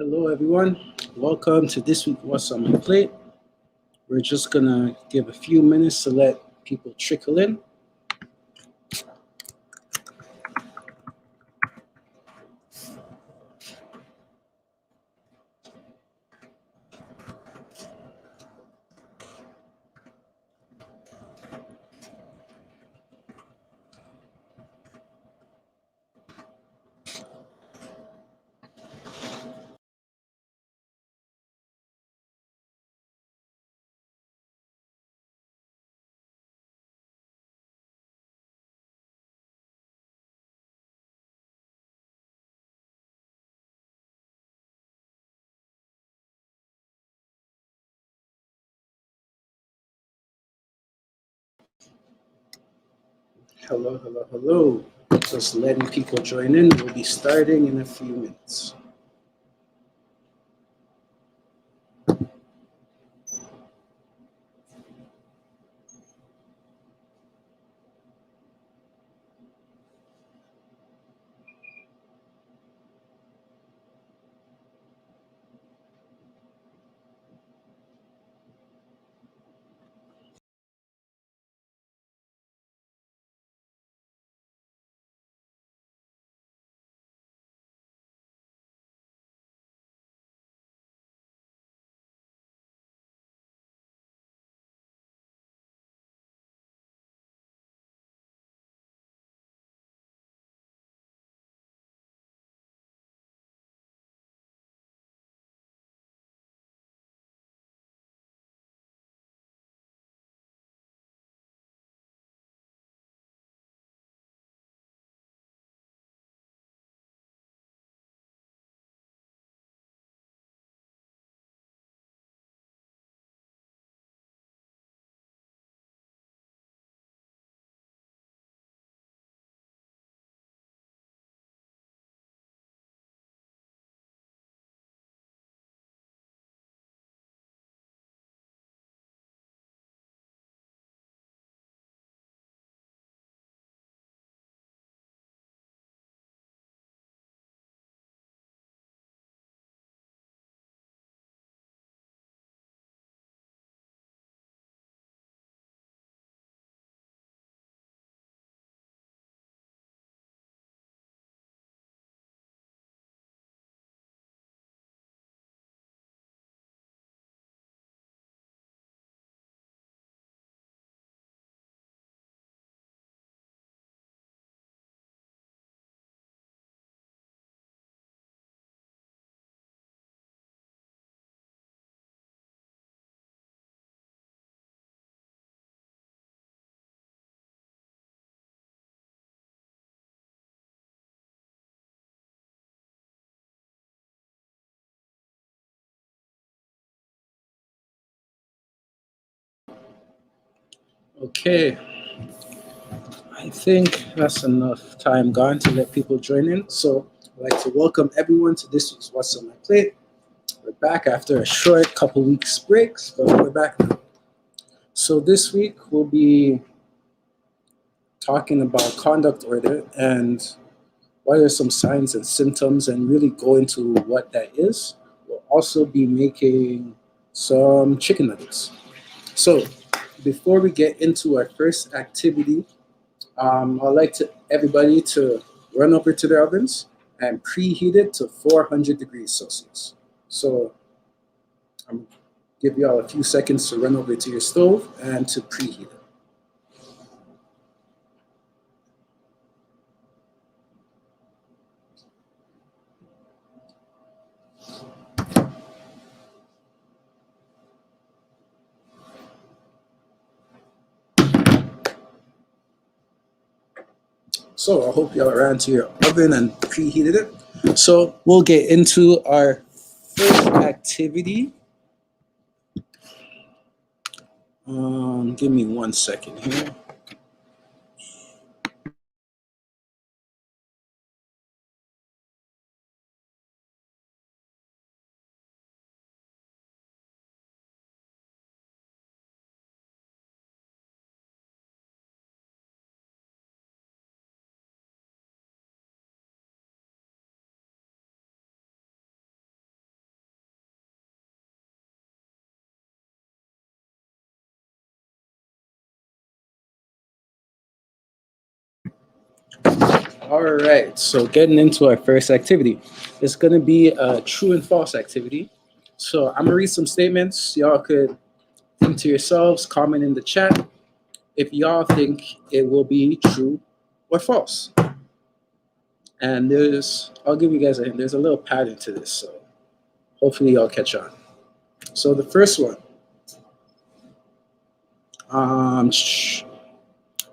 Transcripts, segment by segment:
Hello, everyone. Welcome to this week What's on My Plate. We're just gonna give a few minutes to let people trickle in. Hello, hello, hello. Just letting people join in. We'll be starting in a few minutes. Okay, I think that's enough time gone to let people join in. So I'd like to welcome everyone to this week's What's on My Plate. We're back after a short couple weeks breaks, but we're back now. So this week we'll be talking about conduct order and what are some signs and symptoms and really go into what that is. We'll also be making some chicken nuggets. So before we get into our first activity, I'd like to everybody to run over to their ovens and preheat it to 400 degrees Celsius. So I'm gonna give you all a few seconds to run over to your stove and to preheat it. So I hope y'all ran to your oven and preheated it. So we'll get into our first activity. Give me 1 second here. All right, so getting into our first activity. It's going to be a true and false activity. So I'm going to read some statements. Y'all could think to yourselves, comment in the chat if y'all think it will be true or false. And I'll give you guys a hint, there's a little pattern to this, so hopefully y'all catch on. So the first one,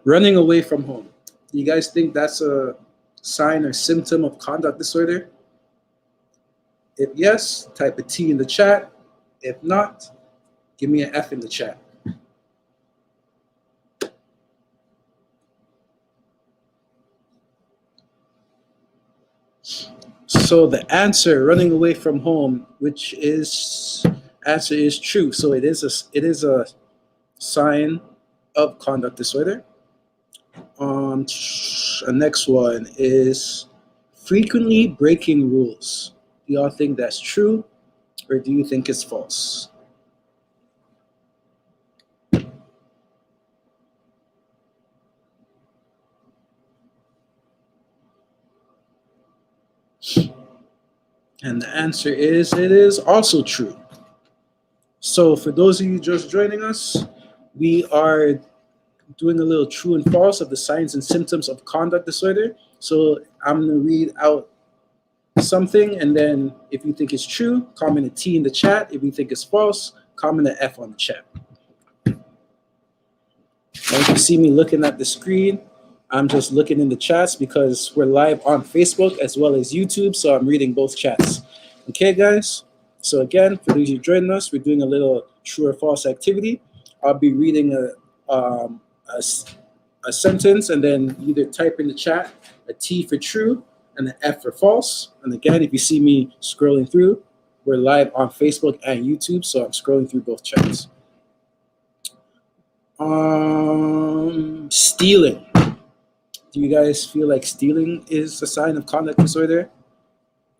running away from home. Do you guys think that's a sign or symptom of conduct disorder? If yes, type a T in the chat. If not, give me an F in the chat. So the answer, running away from home, which is answer is true. So it is a sign of conduct disorder. The next one is frequently breaking rules. Do y'all think that's true, or do you think it's false? And the answer is it is also true. So for those of you just joining us, we are doing a little true and false of the signs and symptoms of conduct disorder. So I'm going to read out something, and then if you think it's true, comment a T in the chat. If you think it's false, comment an F on the chat. And if you see me looking at the screen, I'm just looking in the chats because we're live on Facebook as well as YouTube, so I'm reading both chats. Okay, guys? So again, for those of you joining us, we're doing a little true or false activity. I'll be reading a sentence, and then either type in the chat a T for true and an F for false. And again, if you see me scrolling through, we're live on Facebook and YouTube, so I'm scrolling through both chats. Stealing. Do you guys feel like stealing is a sign of conduct disorder?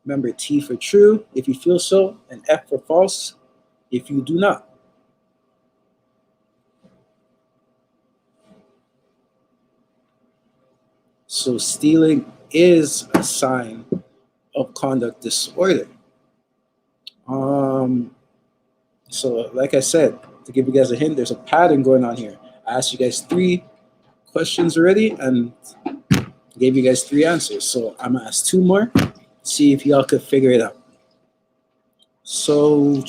Remember, T for true if you feel so, and F for false if you do not. So stealing is a sign of conduct disorder. So like I said, to give you guys a hint, there's a pattern going on here. I asked you guys 3 questions already and gave you guys 3 answers. So I'm gonna ask 2 more, see if y'all could figure it out. So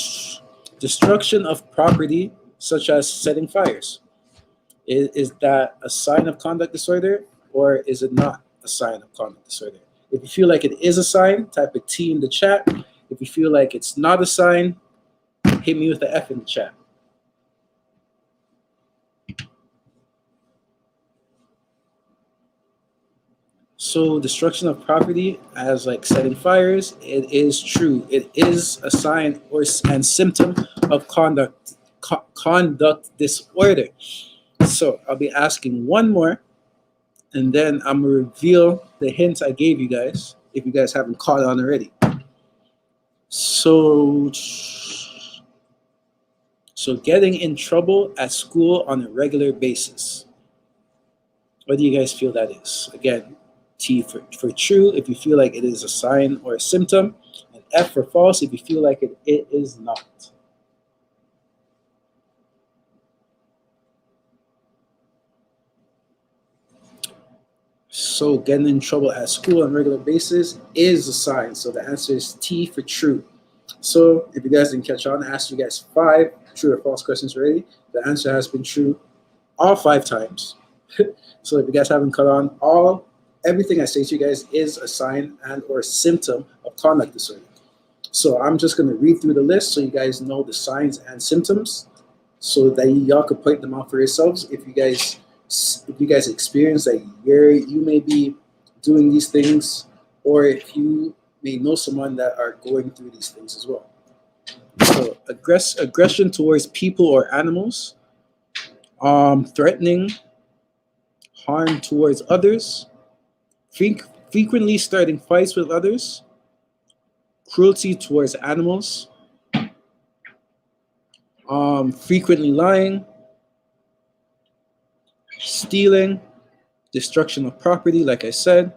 destruction of property, such as setting fires. Is that a sign of conduct disorder, or is it not a sign of conduct disorder? If you feel like it is a sign, type a T in the chat. If you feel like it's not a sign, hit me with the F in the chat. So destruction of property as like setting fires, it is true. It is a sign and symptom of conduct disorder. So I'll be asking 1 more, and then I'm gonna reveal the hints I gave you guys if you guys haven't caught on already. So getting in trouble at school on a regular basis. What do you guys feel that is? Again, T for true if you feel like it is a sign or a symptom, and F for false if you feel like it is not. So getting in trouble at school on a regular basis is a sign. So the answer is T for true. So if you guys didn't catch on, I asked you guys 5 true or false questions already. The answer has been true all 5 times. So if you guys haven't caught on, everything I say to you guys is a sign and or symptom of conduct disorder. So I'm just going to read through the list so you guys know the signs and symptoms so that y'all could point them out for yourselves. If you guys experience that you may be doing these things, or if you may know someone that are going through these things as well. So aggression towards people or animals, threatening harm towards others, frequently starting fights with others, cruelty towards animals, frequently lying, stealing, destruction of property, like I said,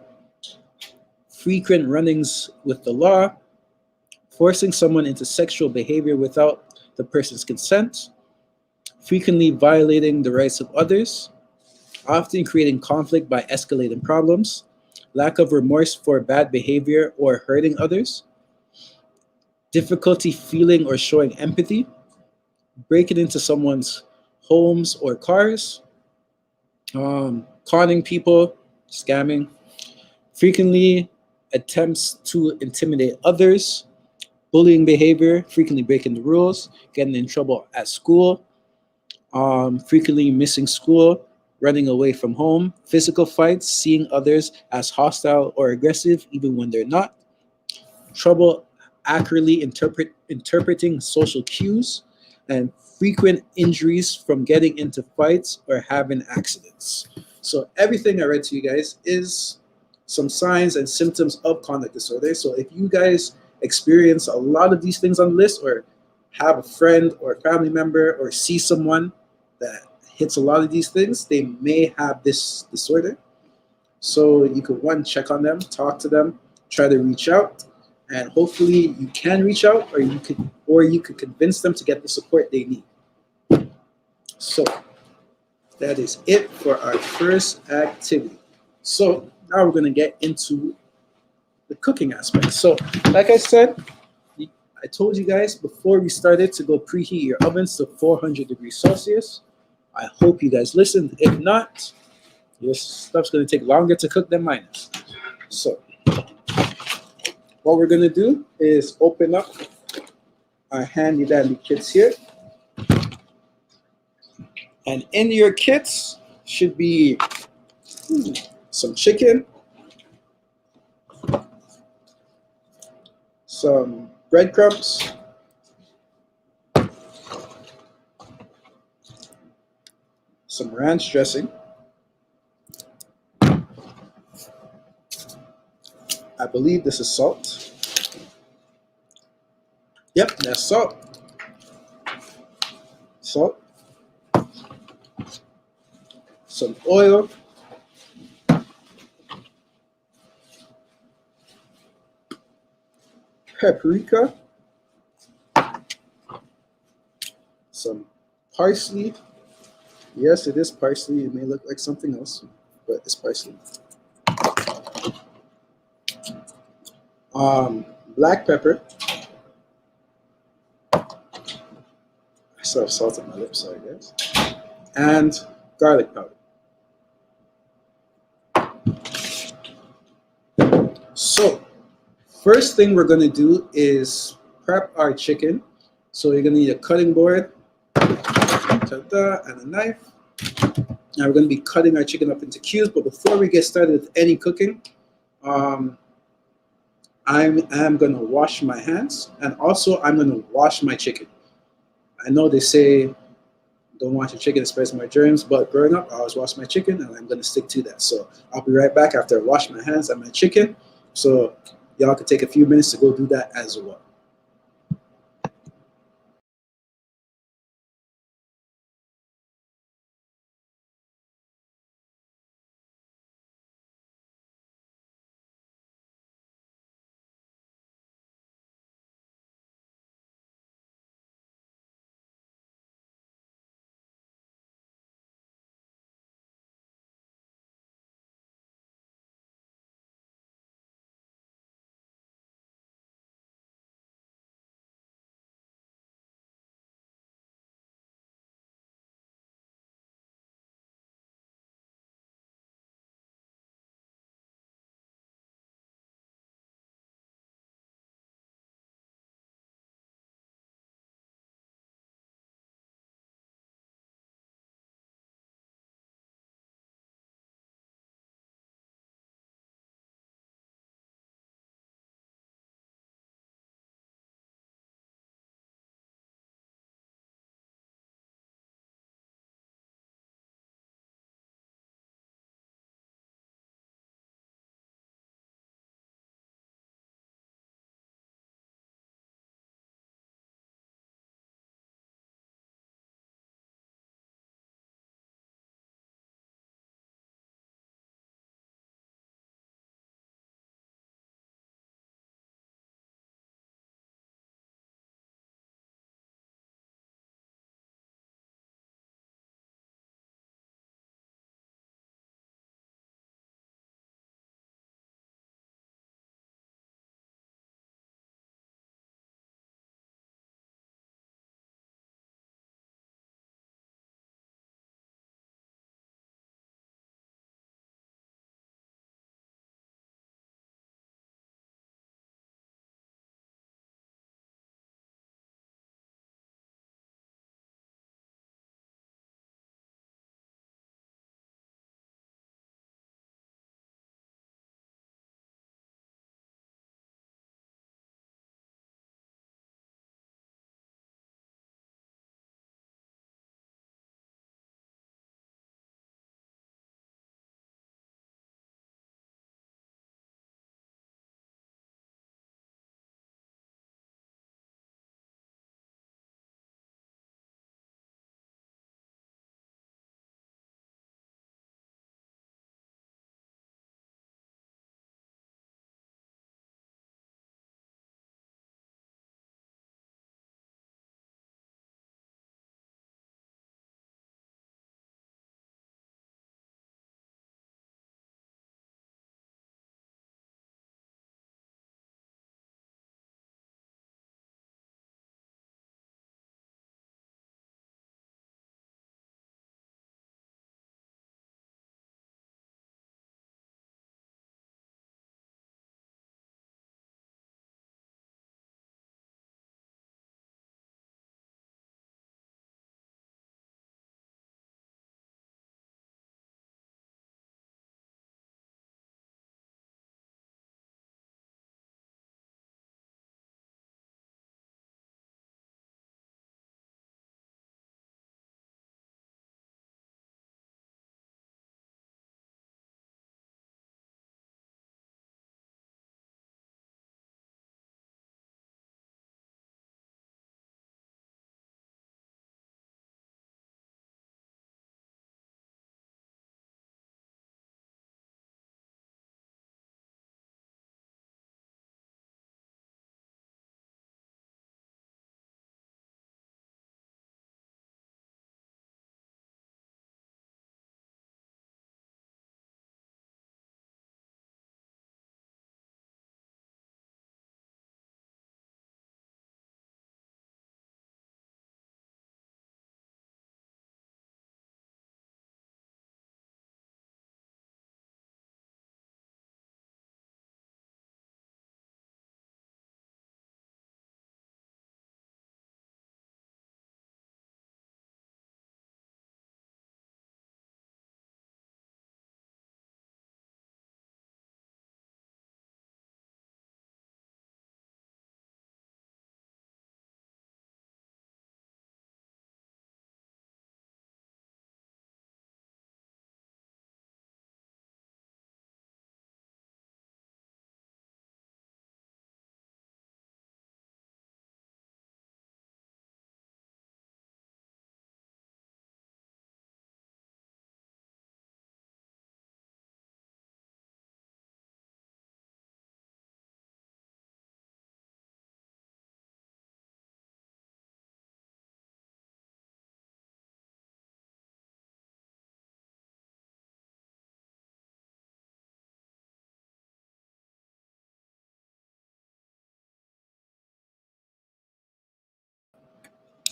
frequent run-ins with the law, forcing someone into sexual behavior without the person's consent, frequently violating the rights of others, often creating conflict by escalating problems, lack of remorse for bad behavior or hurting others, difficulty feeling or showing empathy, breaking into someone's homes or cars, conning people, scamming, frequently attempts to intimidate others, bullying behavior, frequently breaking the rules, getting in trouble at school, frequently missing school, running away from home, physical fights, seeing others as hostile or aggressive even when they're not, trouble accurately interpreting social cues, and frequent injuries from getting into fights or having accidents. So everything I read to you guys is some signs and symptoms of conduct disorder. So if you guys experience a lot of these things on the list, or have a friend or a family member or see someone that hits a lot of these things, they may have this disorder. So you could, one, check on them, talk to them, try to reach out, and hopefully you can reach out, or you could convince them to get the support they need. So that is it for our first activity. So now we're going to get into the cooking aspect. So like I said, I told you guys before we started to go preheat your ovens to 400 degrees Celsius. I hope you guys listened. If not, your stuff's going to take longer to cook than mine is. So what we're going to do is open up our handy dandy kits here. And in your kits should be some chicken, some breadcrumbs, some ranch dressing. I believe this is salt. Yep, that's salt. Salt. Some oil. Paprika. Some parsley. Yes, it is parsley. It may look like something else, but it's parsley. Black pepper. I still have salt on my lips, so I guess. And garlic powder. So, first thing we're gonna do is prep our chicken. So you're gonna need a cutting board, ta-da, and a knife. Now we're gonna be cutting our chicken up into cubes. But before we get started with any cooking, um, I am gonna wash my hands, and also I'm gonna wash my chicken. I know they say don't wash your chicken, it spreads more germs, but growing up, I always wash my chicken, and I'm gonna stick to that. So I'll be right back after I wash my hands and my chicken. So y'all can take a few minutes to go do that as well.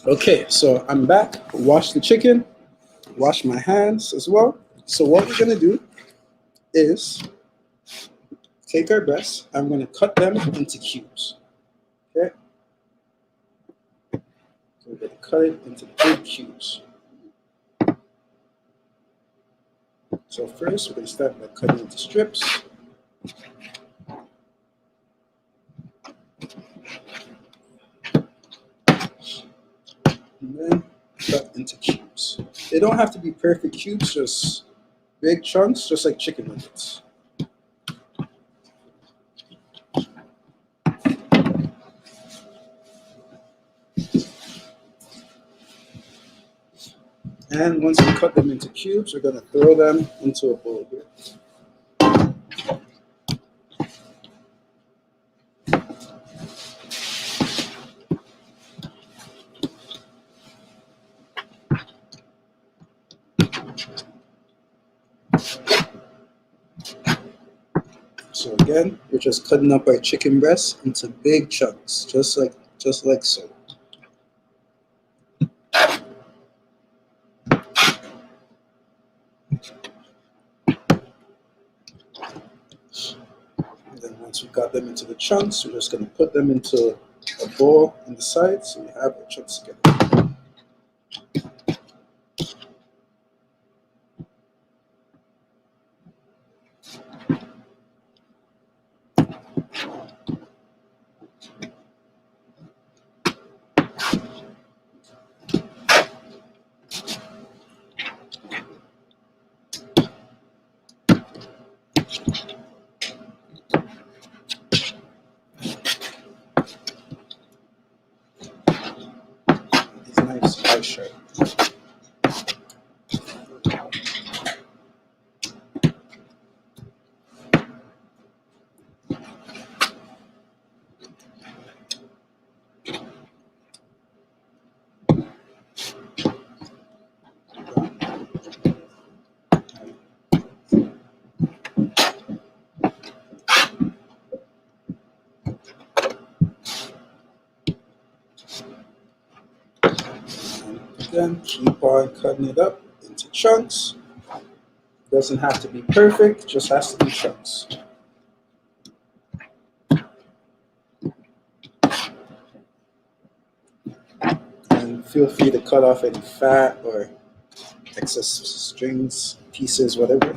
Okay, so I'm back. Wash the chicken, wash my hands as well. So what we're gonna do is take our breasts. I'm gonna cut them into cubes. Okay, so we're gonna cut it into big cubes. So first, we're gonna start by cutting into strips. And then cut into cubes. They don't have to be perfect cubes, just big chunks, just like chicken nuggets. And once we cut them into cubes, we're gonna throw them into a bowl here. So again, we're just cutting up our chicken breasts into big chunks, just like so. And then once we got them into the chunks, we're just gonna put them into a bowl on the side so we have our chunks together. These knives are sharp. Again, keep on cutting it up into chunks. Doesn't have to be perfect, just has to be chunks. And feel free to cut off any fat or excess strings, pieces, whatever.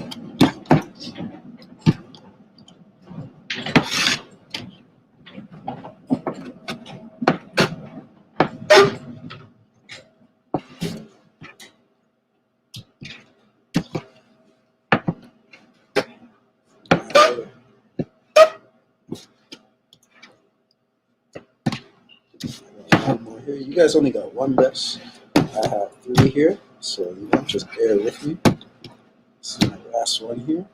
One more here. You guys only got one breast. I have three here, so just bear with me. This is my last one here.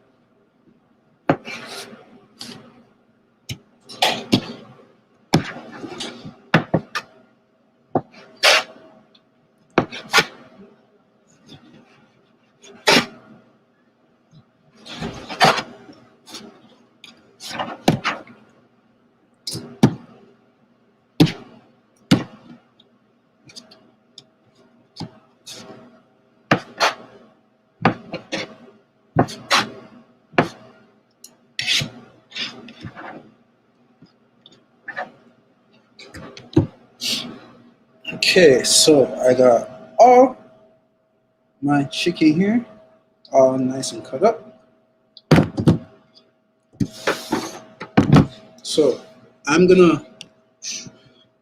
Okay, so I got all my chicken here, all nice and cut up. So I'm gonna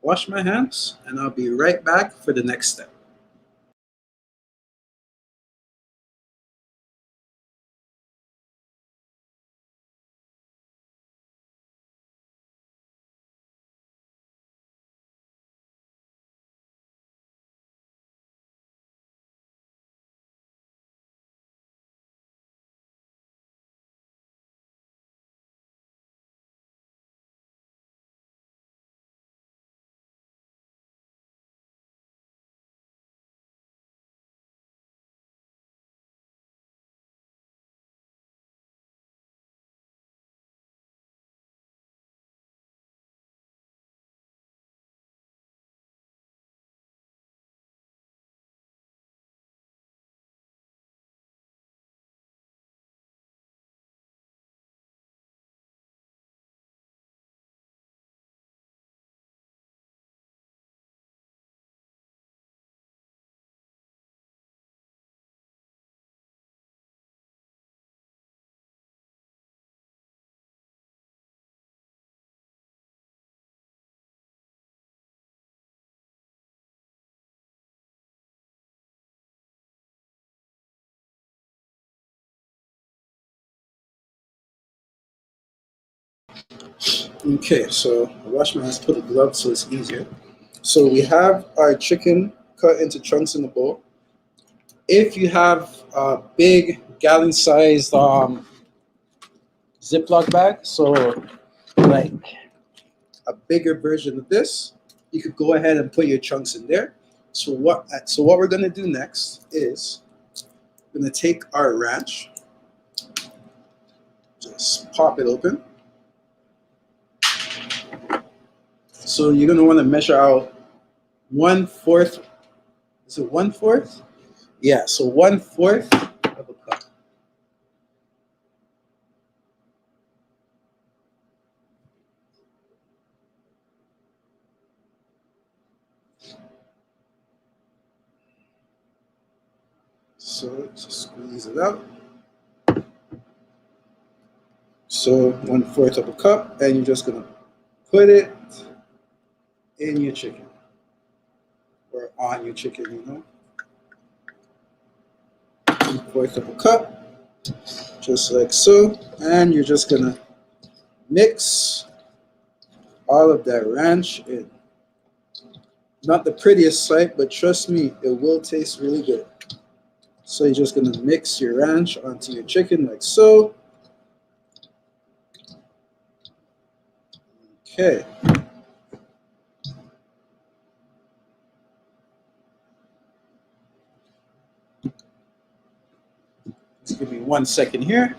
wash my hands and I'll be right back for the next step. Okay, so I wash my hands, put a glove so it's easier. So we have our chicken cut into chunks in the bowl. If you have a big gallon-sized Ziploc bag, so like a bigger version of this, you could go ahead and put your chunks in there. So what we're gonna do next is we're gonna take our ranch, just pop it open. So you're gonna want to measure out 1/4. Is it 1/4? Yeah, so 1/4 of a cup. So just squeeze it out. So 1/4 of a cup, and you're just gonna put it in your chicken or on your chicken, 1/4 of a cup, just like so, and you're just gonna mix all of that ranch in. Not the prettiest sight, but trust me, it will taste really good. So you're just gonna mix your ranch onto your chicken like so. Okay. Just give me 1 second here.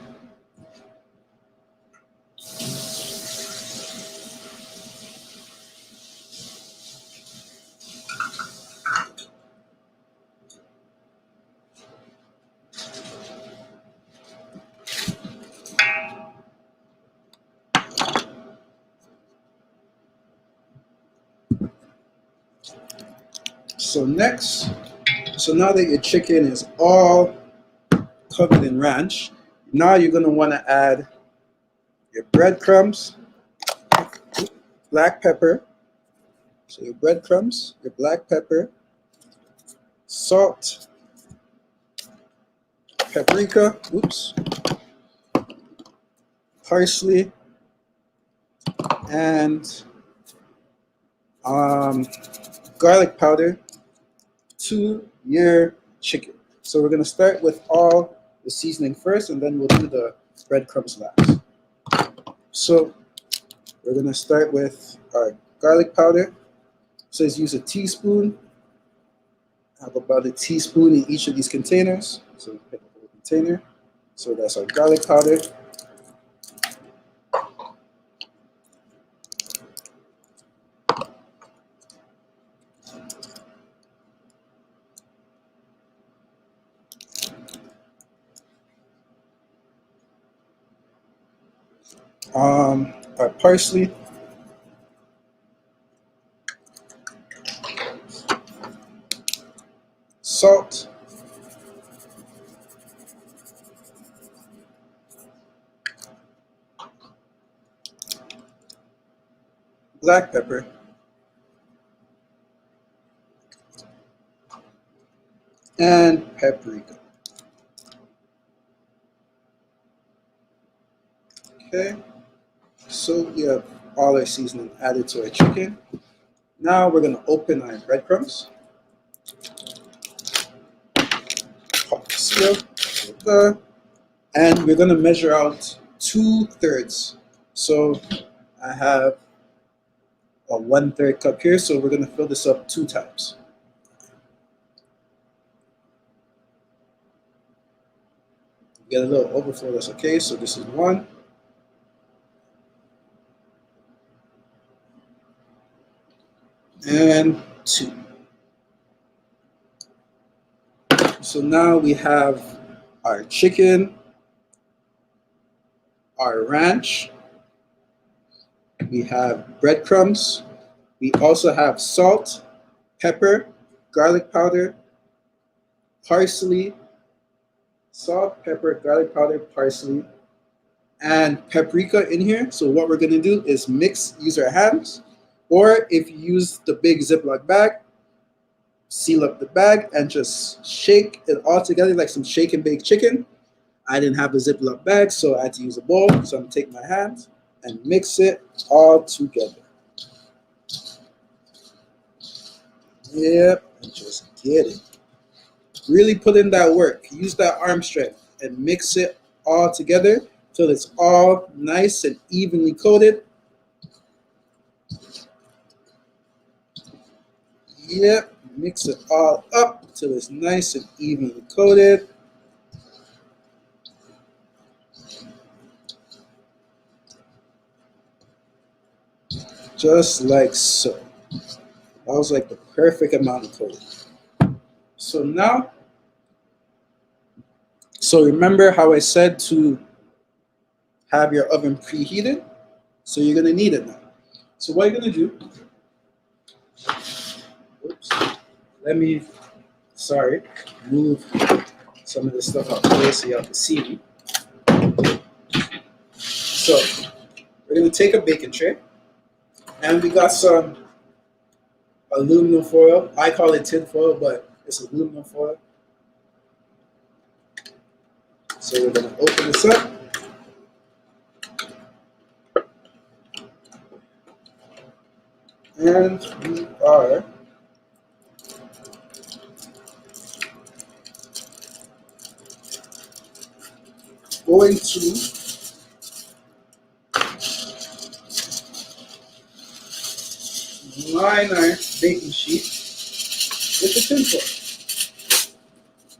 So now that your chicken is all covered in ranch, now you're gonna want to add your breadcrumbs, black pepper. So your breadcrumbs, your black pepper, salt, paprika, parsley, and garlic powder to your chicken. So we're gonna start with all the seasoning first, and then we'll do the breadcrumbs last. So we're gonna start with our garlic powder. So let's use a teaspoon. I have about a teaspoon in each of these containers. So we pick a whole container. So that's our garlic powder. Our parsley, salt, black pepper, and paprika. Okay, so we have all our seasoning added to our chicken. Now we're gonna open our breadcrumbs. Pop the seal, and we're gonna measure out 2/3. So I have a 1/3 cup here, so we're gonna fill this up 2 times. Get a little overflow, that's okay. So this is 1. And 2. So now we have our chicken, our ranch, we have breadcrumbs, we also have salt, pepper, garlic powder, parsley, salt, pepper, garlic powder, parsley, and paprika in here. So what we're gonna do is use our hands, or if you use the big Ziploc bag, seal up the bag and just shake it all together like some shake and bake chicken. I didn't have a Ziploc bag, so I had to use a bowl. So I'm gonna take my hands and mix it all together. Yep, and just get it. Really put in that work. Use that arm strength and mix it all together till it's all nice and evenly coated. Yep, mix it all up till it's nice and evenly coated. Just like so. That was like the perfect amount of coating. So now, remember how I said to have your oven preheated? So you're gonna need it now. So what you're gonna do, oops, let me, move some of this stuff out of the way so y'all can see me. So we're gonna take a baking tray, and we got some aluminum foil. I call it tin foil, but it's aluminum foil. So we're gonna open this up. And we are going to line our baking sheet with the tin foil.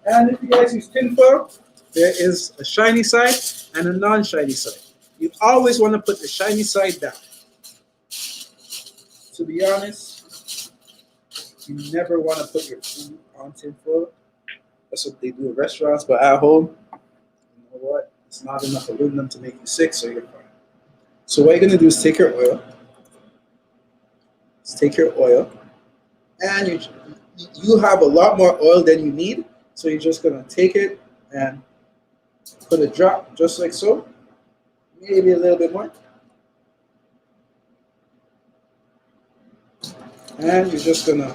And if you guys use tin foil, there is a shiny side and a non-shiny side. You always want to put the shiny side down. To be honest, you never want to put your food on tin foil. That's what they do in restaurants, but at home, you know what? It's not enough aluminum to make you sick, so you're fine. So what you're gonna do is take your oil. And you have a lot more oil than you need, so you're just gonna take it and put a drop, just like so, maybe a little bit more. And you're just gonna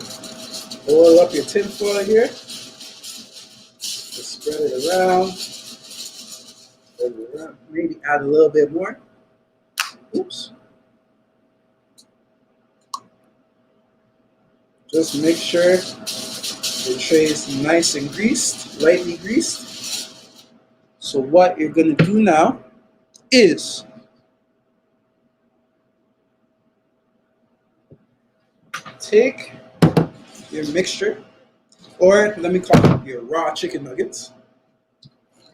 oil up your tin foil here. Just spread it around. Maybe add a little bit more. Oops. Just make sure your tray is nice and greased, lightly greased. So what you're gonna do now is take your mixture, or let me call it your raw chicken nuggets.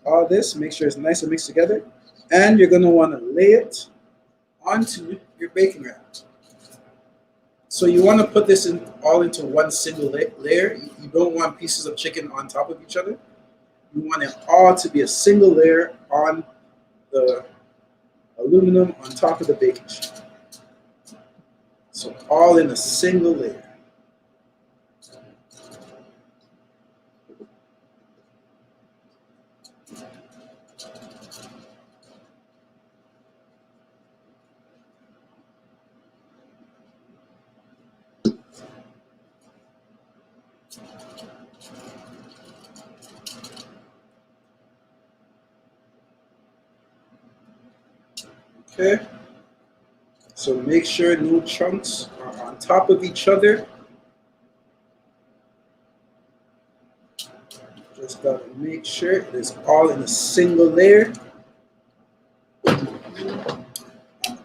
All this, make sure it's nice and mixed together. And you're gonna wanna lay it onto your baking ram. So you wanna put this all into one single layer. You don't want pieces of chicken on top of each other. You want it all to be a single layer on the aluminum on top of the baking sheet. So all in a single layer. Okay, so make sure no chunks are on top of each other. Just gotta make sure it is all in a single layer.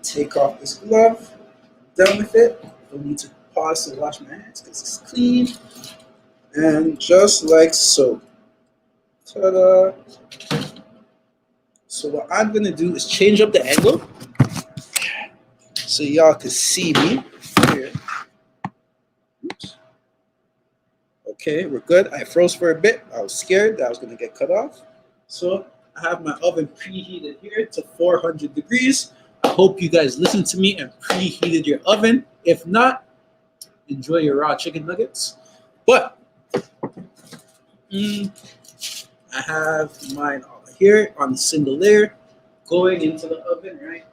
Take off this glove. Done with it. Don't need to pause to wash my hands because it's clean. And just like so. Ta-da! So what I'm gonna do is change up the angle so y'all can see me here. Oops. Okay, we're good. I froze for a bit. I was scared that I was gonna get cut off. So I have my oven preheated here to 400 degrees. I hope you guys listened to me and preheated your oven. If not, enjoy your raw chicken nuggets. But I have mine here on the single layer going into the oven, right?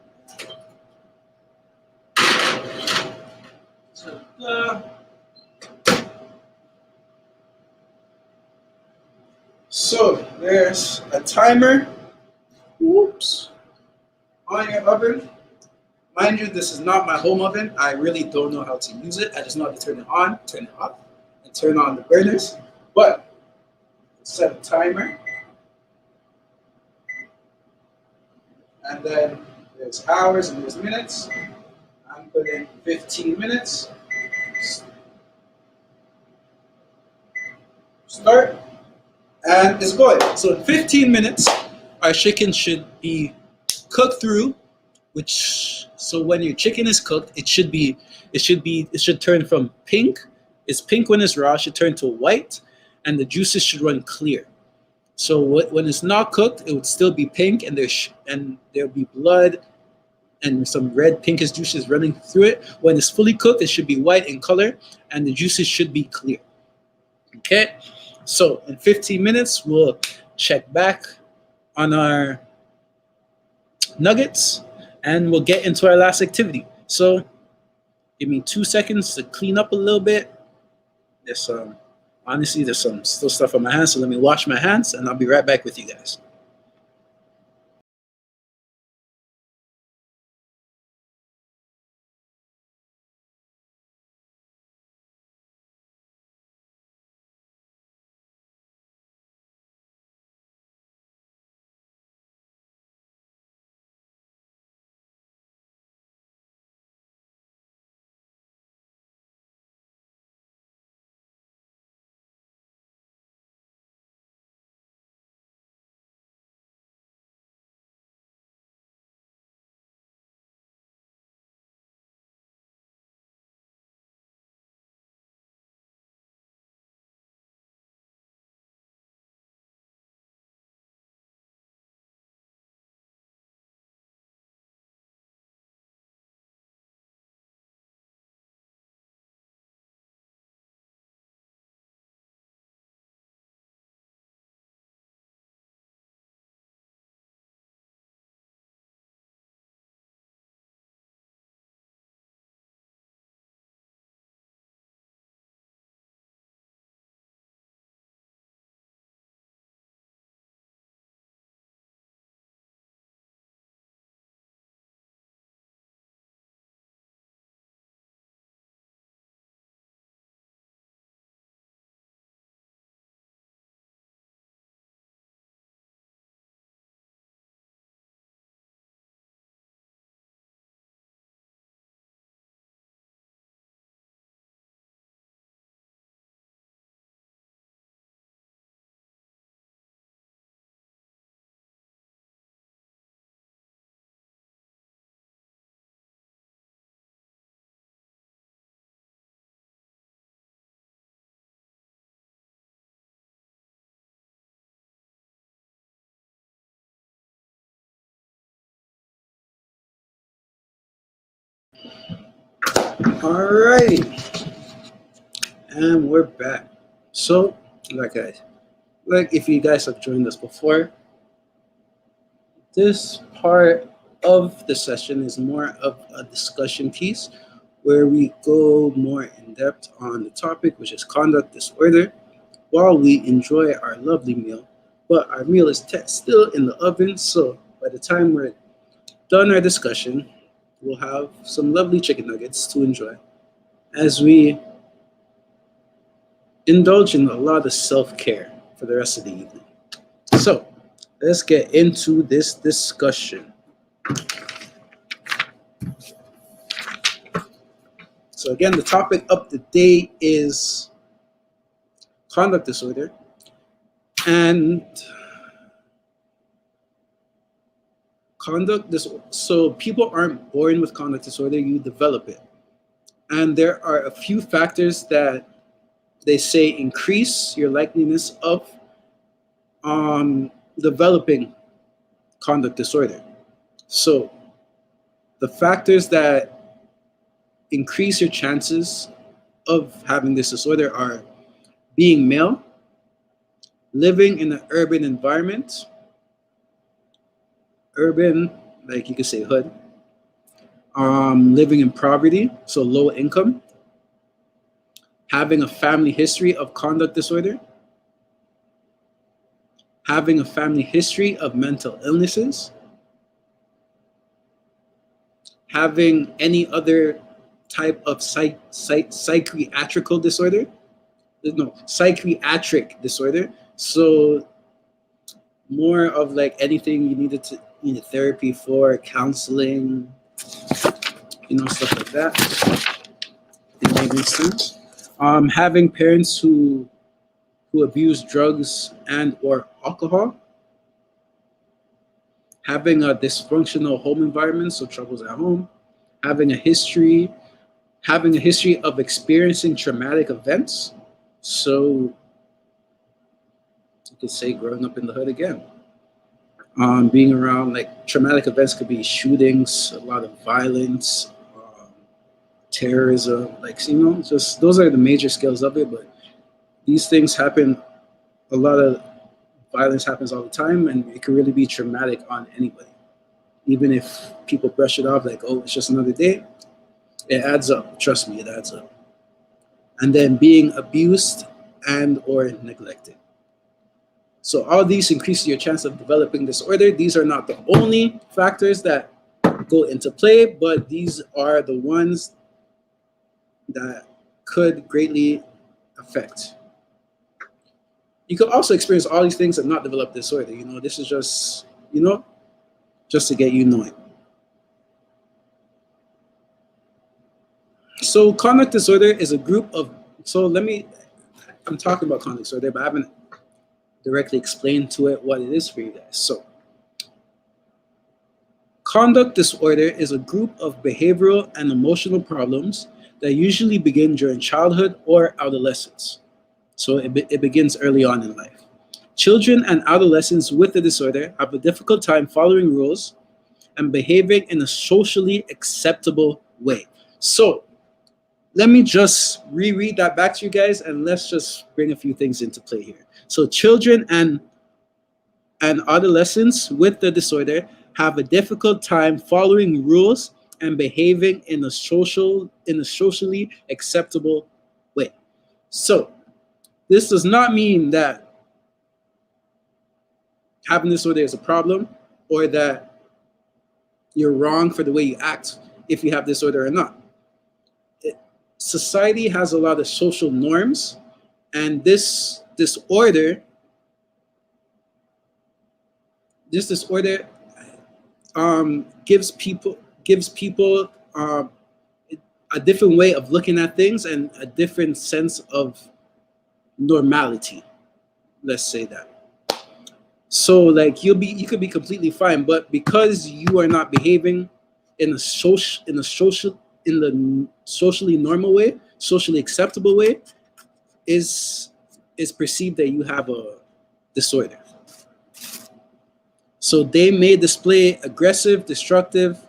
So there's a timer, whoops, on your oven. Mind you, this is not my home oven. I really don't know how to use it. I just know how to turn it on, turn it off, and turn on the burners. But set a timer, and then there's hours and there's minutes. I'm putting 15 minutes. Start, and it's going. So in 15 minutes, our chicken should be cooked through. Which so when your chicken is cooked, it should turn from pink. It's pink when it's raw. Should turn to white, and the juices should run clear. So when it's not cooked, it would still be pink, and there'll be blood and some red pinkish juices running through it. When it's fully cooked, it should be white in color, and the juices should be clear. Okay, so in 15 minutes, we'll check back on our nuggets, and we'll get into our last activity. So give me 2 seconds to clean up a little bit. There's honestly, there's some still stuff on my hands, so let me wash my hands, and I'll be right back with you guys. All right, and we're back. So, like if you guys have joined us before, this part of the session is more of a discussion piece where we go more in depth on the topic, which is conduct disorder, while we enjoy our lovely meal. But our meal is still in the oven, so by the time we're done our discussion, we'll have some lovely chicken nuggets to enjoy as we indulge in a lot of self-care for the rest of the evening. So let's get into this discussion. So again, the topic of the day is conduct disorder. And so people aren't born with conduct disorder, you develop it. And there are a few factors that they say increase your likeliness of developing conduct disorder. So the factors that increase your chances of having this disorder are being male, living in an urban environment, urban, like you could say hood, living in poverty, so low income, having a family history of conduct disorder, having a family history of mental illnesses, having any other type of psychiatrical disorder. No, psychiatric disorder. So more of like anything you needed therapy for, counseling, stuff like that. It may make sense. Having parents who abuse drugs and or alcohol, having a dysfunctional home environment, so troubles at home, having a history, having a history of experiencing traumatic events. So you could say growing up in the hood again. Being around like traumatic events could be shootings, a lot of violence, terrorism, like just those are the major scales of it. But these things happen. A lot of violence happens all the time, and it can really be traumatic on anybody. Even if people brush it off like, oh, it's just another day, it adds up. Trust me, it adds up. And then being abused and or neglected. So all these increase your chance of developing disorder. These are not the only factors that go into play, but these are the ones that could greatly affect. You could also experience all these things and not develop disorder. This is just, just to get you knowing. So conduct disorder is a group of, I'm talking about conduct disorder, but I haven't directly explained to it what it is for you guys. So conduct disorder is a group of behavioral and emotional problems that usually begin during childhood or adolescence. So it begins early on in life. Children and adolescents with the disorder have a difficult time following rules and behaving in a socially acceptable way. So let me just reread that back to you guys, and let's just bring a few things into play here. So children and adolescents with the disorder have a difficult time following rules and behaving in a socially acceptable way. So this does not mean that having disorder is a problem or that you're wrong for the way you act if you have disorder or not. Society has a lot of social norms, and this disorder gives people a different way of looking at things and a different sense of normality. Let's say that. So like you could be completely fine, but because you are not behaving in the socially normal way, socially acceptable way, is is perceived that you have a disorder. So they may display aggressive, destructive,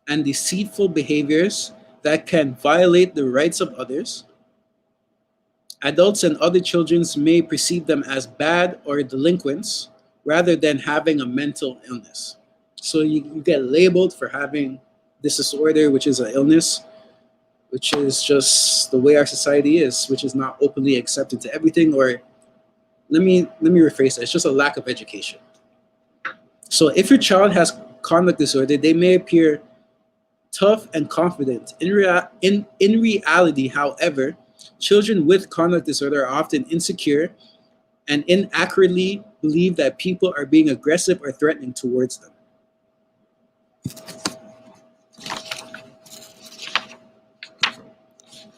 and deceitful behaviors that can violate the rights of others. Adults and other children may perceive them as bad or delinquents rather than having a mental illness. So you get labeled for having this disorder, which is an illness, which is just the way our society is, which is not openly accepted to everything. Or let me rephrase that. It's just a lack of education. So if your child has conduct disorder, they may appear tough and confident. In reality, however, children with conduct disorder are often insecure and inaccurately believe that people are being aggressive or threatening towards them.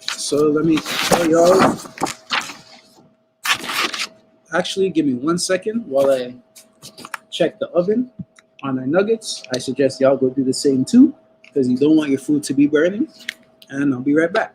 So let me tell y'all. Actually, give me 1 second while I check the oven on our nuggets. I suggest y'all go do the same too, because you don't want your food to be burning. And I'll be right back.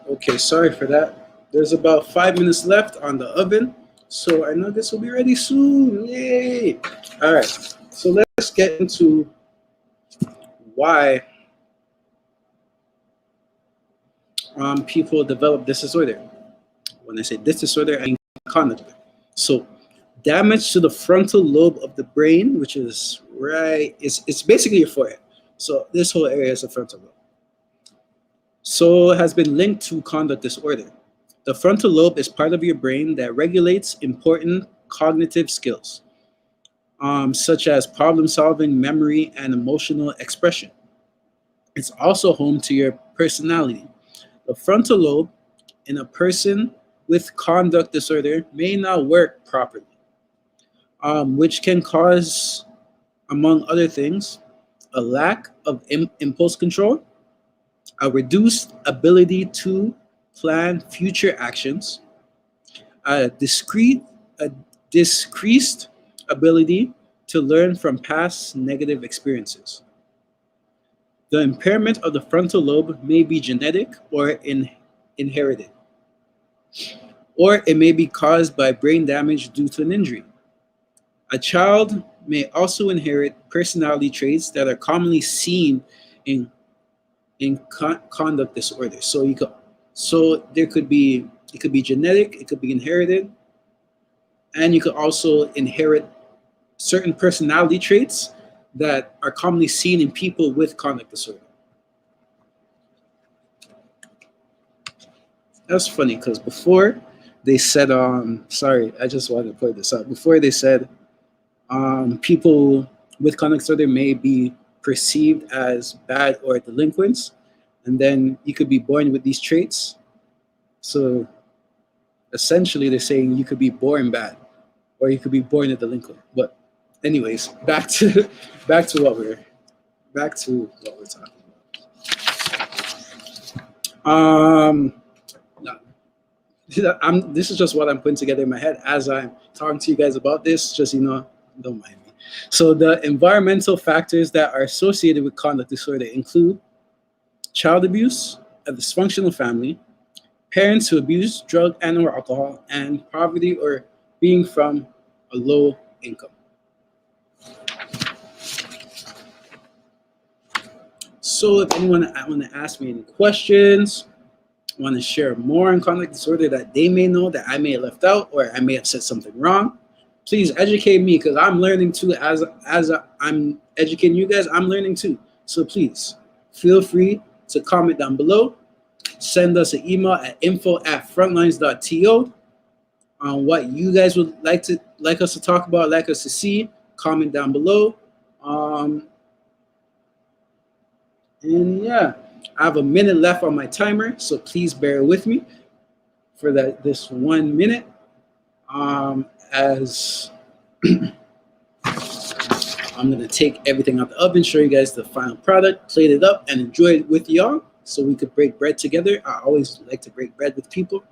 Okay, sorry for that. There's about 5 minutes left on the oven, so I know this will be ready soon. Yay! All right, so let's get into why people develop this disorder. When I say this disorder, I mean conduct. So, damage to the frontal lobe of the brain, which is right, it's basically your forehead. So this whole area is a frontal lobe. So it has been linked to conduct disorder. The frontal lobe is part of your brain that regulates important cognitive skills, such as problem solving, memory, and emotional expression. It's also home to your personality. The frontal lobe in a person with conduct disorder may not work properly, which can cause, among other things, a lack of impulse control, a reduced ability to plan future actions, a a decreased ability to learn from past negative experiences. The impairment of the frontal lobe may be genetic or inherited, or it may be caused by brain damage due to an injury. A child may also inherit personality traits that are commonly seen in conduct disorders. So there could be it could be genetic, it could be inherited, and you could also inherit certain personality traits that are commonly seen in people with conduct disorder. That's funny because before they said, sorry, I just wanted to point this out. Before they said people with conduct disorder may be perceived as bad or delinquents, and then you could be born with these traits. So essentially, they're saying you could be born bad, or you could be born a delinquent. But, anyways, back to what we're back to what we're talking about. No, this is just what I'm putting together in my head as I'm talking to you guys about this. Just don't mind me. So the environmental factors that are associated with conduct disorder include child abuse, a dysfunctional family, parents who abuse drug and/or alcohol, and poverty or being from a low income. So if anyone want to ask me any questions, want to share more on conduct disorder that they may know that I may have left out or I may have said something wrong, please educate me because I'm learning too. As I'm educating you guys, I'm learning too. So please feel free to comment down below. Send us an email at info@frontlines.to on what you guys would like us to talk about, like us to see. Comment down below. And yeah, I have a minute left on my timer, so please bear with me for this 1 minute. As I'm gonna take everything out the oven, show you guys the final product, plate it up, and enjoy it with y'all, so we could break bread together. I always like to break bread with people.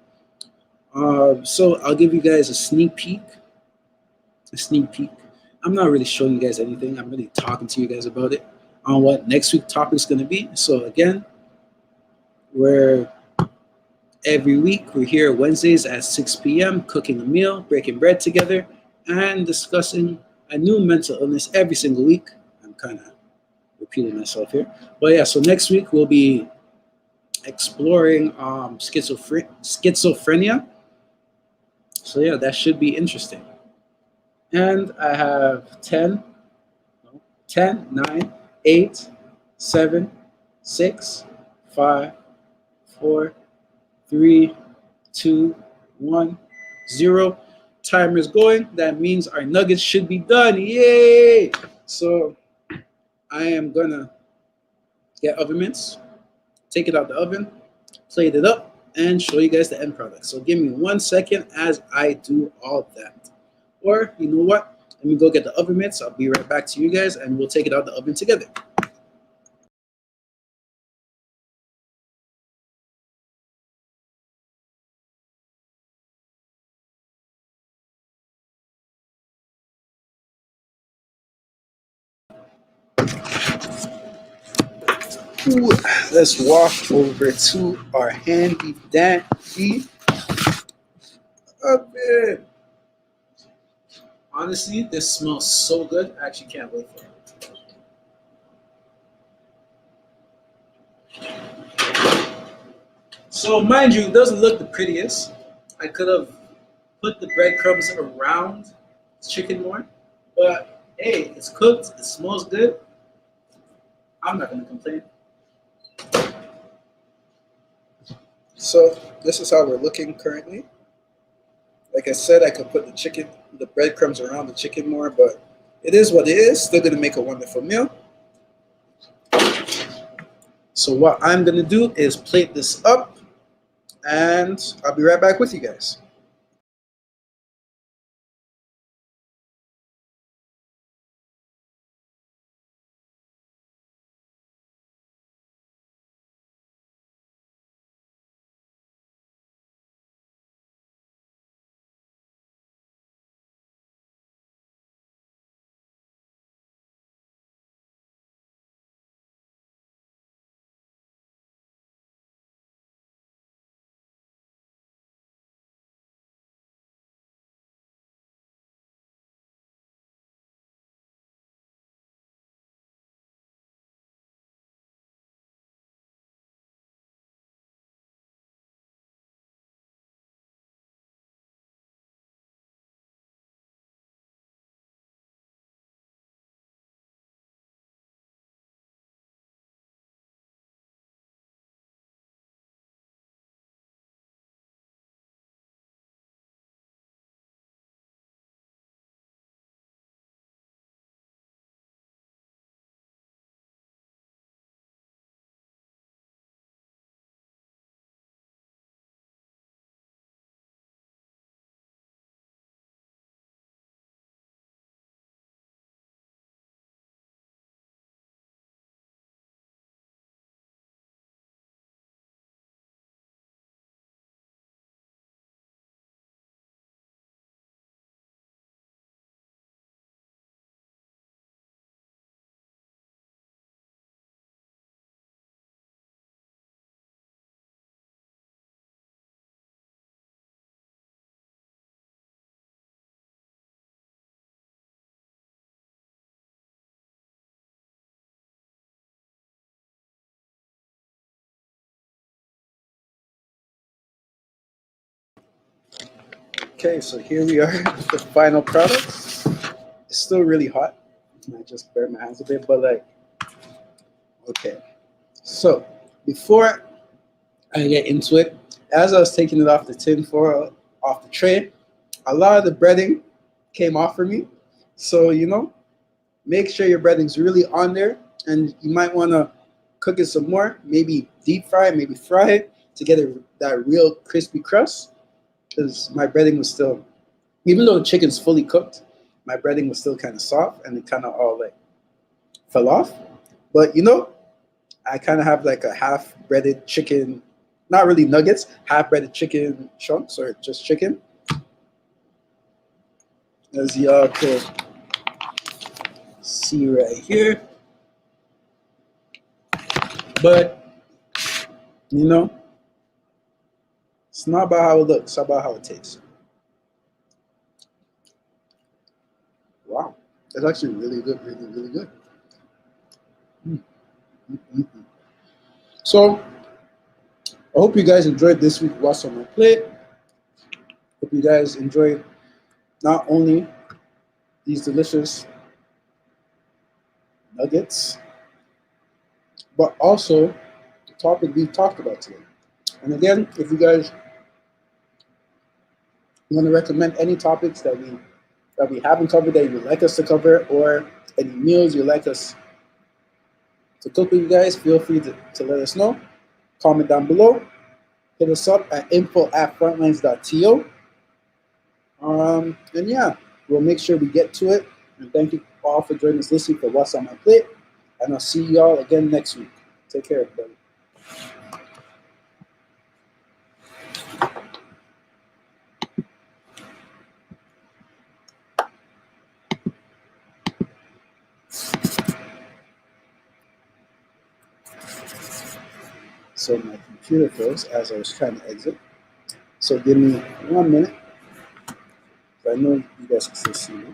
So I'll give you guys a sneak peek. A sneak peek. I'm not really showing you guys anything. I'm really talking to you guys about it on what next week's topic is gonna be. So again, every week we're here Wednesdays at 6 p.m. cooking a meal, breaking bread together, and discussing a new mental illness every single week. I'm kind of repeating myself here, but yeah. So next week we'll be exploring schizophrenia. So yeah, that should be interesting. And I have 10, 9, 8, 7, 6, 5, 4, 3, 2, 1, 0. Timer's going. That means our nuggets should be done. Yay! So I am gonna get oven mitts, take it out the oven, plate it up, and show you guys the end product. So give me 1 second as I do all that. Or you know what? Let me go get the oven mitts. I'll be right back to you guys, and we'll take it out the oven together. Ooh, let's walk over to our handy dandy oven. Honestly, this smells so good. I actually can't wait for it. So, mind you, it doesn't look the prettiest. I could have put the breadcrumbs around the chicken more, but hey, it's cooked. It smells good. I'm not gonna complain. So this is how we're looking currently. Like I said, I could put the breadcrumbs around the chicken more, but it is what it is. Still gonna make a wonderful meal. So what I'm gonna do is plate this up, and I'll be right back with you guys. Okay, so here we are with the final product. It's still really hot. I just burned my hands a bit, but like, okay. So before I get into it, as I was taking it off the tin foil, off the tray, a lot of the breading came off for me. So, make sure your breading's really on there, and you might want to cook it some more, maybe deep fry, maybe fry it to get that real crispy crust. Because my breading was still, even though the chicken's fully cooked, my breading was still kind of soft and it kind of all like fell off. But I kind of have like a half breaded chicken, not really nuggets, half breaded chicken chunks or just chicken, as y'all can see right here. But you know, it's not about how it looks, it's about how it tastes. Wow, it's actually really good, really, really good. Mm, mm, mm, mm. So I hope you guys enjoyed this week. What's on my plate? Hope you guys enjoyed not only these delicious nuggets, but also the topic we talked about today. And again, if you guys want to recommend any topics that we haven't covered that you'd like us to cover, or any meals you'd like us to cook with you guys, feel free to let us know. Comment down below. Hit us up at info@frontlines.to. And yeah, we'll make sure we get to it. And thank you all for joining us this week for What's on My Plate. And I'll see you all again next week. Take care, everybody. So my computer froze as I was trying to exit. So give me 1 minute. I know you guys can still see me.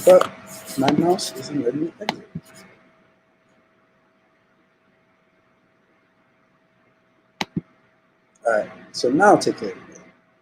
But my mouse isn't letting me exit. Alright, so now take a look.